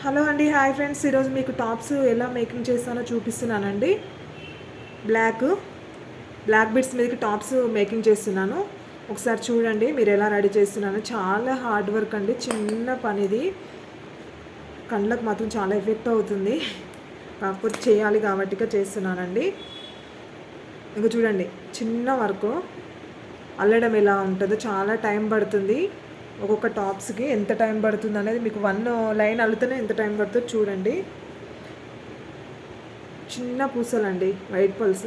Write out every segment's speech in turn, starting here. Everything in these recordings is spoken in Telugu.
హలో అండి, హాయ్ ఫ్రెండ్స్. ఈరోజు మీకు టాప్స్ ఎలా మేకింగ్ చేస్తానో చూపిస్తున్నానండి. బ్లాక్ బిట్స్ మీదకి టాప్స్ మేకింగ్ చేస్తున్నాను. ఒకసారి చూడండి మీరు ఎలా రెడీ చేస్తున్నాను. చాలా హార్డ్ వర్క్ అండి, చిన్న పనిది. కళ్ళకు మాత్రం చాలా ఎఫెక్ట్ అవుతుంది, కాకపోతే చేయాలి కాబట్టి చేస్తున్నానండి. ఇంకా చూడండి, చిన్న వర్క్ అల్లడం ఎలా ఉంటుందో చాలా టైం పడుతుంది. ఒక్కొక్క టాప్స్కి ఎంత టైం పడుతుంది అనేది మీకు వన్ లైన్ అల్లుతూనే ఎంత టైం పడుతుందో చూడండి. చిన్న పూసలండి, వైట్ పల్స్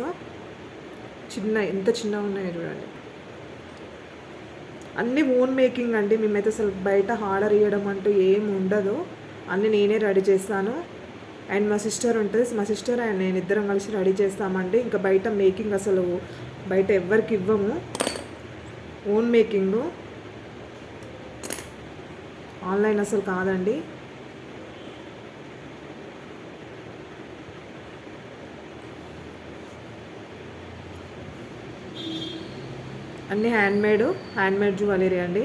ఎంత చిన్నగా ఉన్నాయో చూడండి. అన్నీ ఓన్ మేకింగ్ అండి. మేమైతే అసలు బయట ఆర్డర్ ఇవ్వడం అంటూ ఏమి ఉండదు. అన్నీ నేనే రెడీ చేస్తాను. అండ్ మా సిస్టర్ ఉంటుంది, మా సిస్టర్ అండ్ నేను ఇద్దరం కలిసి రెడీ చేస్తామండి. ఇంకా బయట మేకింగ్ అసలు బయట ఎవ్వరికి ఇవ్వము, ఓన్ మేకింగు. ఆన్లైన్ అసలు కాదండి. అన్నీ హ్యాండ్మేడ్ జ్యువెలరీ అండి.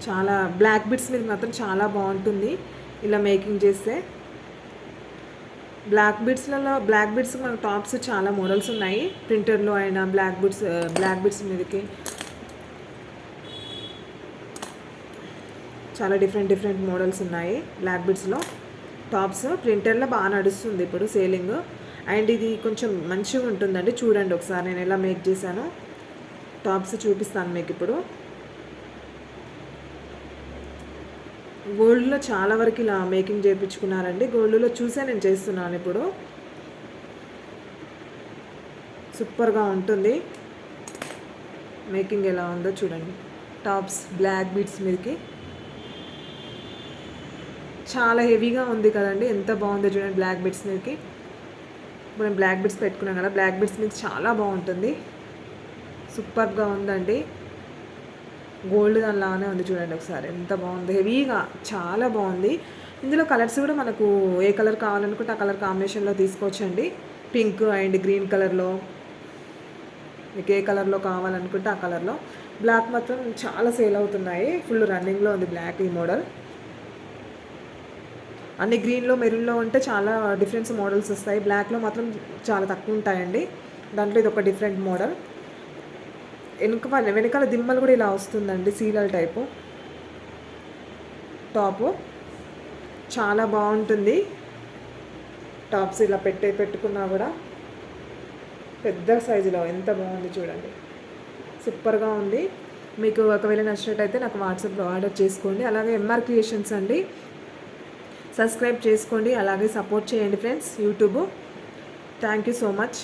చాలా బ్లాక్ బిట్స్ మీద మాత్రం చాలా బాగుంటుంది ఇలా మేకింగ్ చేస్తే. బ్లాక్ బిట్స్ మన టాప్స్ చాలా మోడల్స్ ఉన్నాయి. ప్రింటర్లో అయినా బ్లాక్ బిట్స్ మీదకి చాలా డిఫరెంట్ మోడల్స్ ఉన్నాయి. బ్లాక్ బిట్స్లో టాప్స్ ప్రింటర్లో బాగా నడుస్తుంది ఇప్పుడు సేలింగ్. అండ్ ఇది కొంచెం మంచిగా ఉంటుందండి. చూడండి ఒకసారి నేను ఎలా మేక్ చేశానో. టాప్స్ చూపిస్తాను మీకు ఇప్పుడు. గోల్డ్లో చాలా వరకు ఇలా మేకింగ్ చేయించుకున్నారండి. గోల్డ్లో చూసే నేను చేస్తున్నాను ఇప్పుడు. సూపర్గా ఉంటుంది. మేకింగ్ ఎలా ఉందో చూడండి. టాప్స్ బ్లాక్ బీడ్స్ మీదకి చాలా హెవీగా ఉంది కదండి, ఎంత బాగుందో చూడండి. బ్లాక్ బీడ్స్ మీదకి ఇప్పుడు నేను బ్లాక్ బీడ్స్ పెట్టుకున్నాను కదా, బ్లాక్ బీడ్స్ మీద చాలా బాగుంటుంది. సూపర్గా ఉందండి. గోల్డ్ దానిలాగానే ఉంది చూడండి ఒకసారి, ఎంత బాగుంది. హెవీగా చాలా బాగుంది. ఇందులో కలర్స్ కూడా మనకు ఏ కలర్ కావాలనుకుంటే ఆ కలర్ కాంబినేషన్లో తీసుకోవచ్చండి. పింక్ అండ్ గ్రీన్ కలర్లో, మీకు ఏ కలర్లో కావాలనుకుంటే ఆ కలర్లో. బ్లాక్ మాత్రం చాలా సేల్ అవుతున్నాయి, ఫుల్ రన్నింగ్లో ఉంది బ్లాక్ ఈ మోడల్. అన్ని గ్రీన్లో మెరూన్లో ఉంటే చాలా డిఫరెంట్ మోడల్స్ వస్తాయి. బ్లాక్లో మాత్రం చాలా తక్కువ ఉంటాయండి. దాంట్లో ఇది ఒక డిఫరెంట్ మోడల్. వెనకాల దిమ్మలు కూడా ఇలా వస్తుందండి, సీలల్ టైపు టాపు. చాలా బాగుంటుంది. టాప్స్ ఇలా పెట్టుకున్నా కూడా పెద్ద సైజులో ఎంత బాగుంది చూడండి. సూపర్గా ఉంది. మీకు ఒకవేళ నచ్చినట్టయితే నాకు వాట్సాప్లో ఆర్డర్ చేసుకోండి. అలాగే ఎంఆర్ క్రియేషన్స్ అండి, సబ్స్క్రైబ్ చేసుకోండి. అలాగే సపోర్ట్ చేయండి friends YouTube. Thank you so much.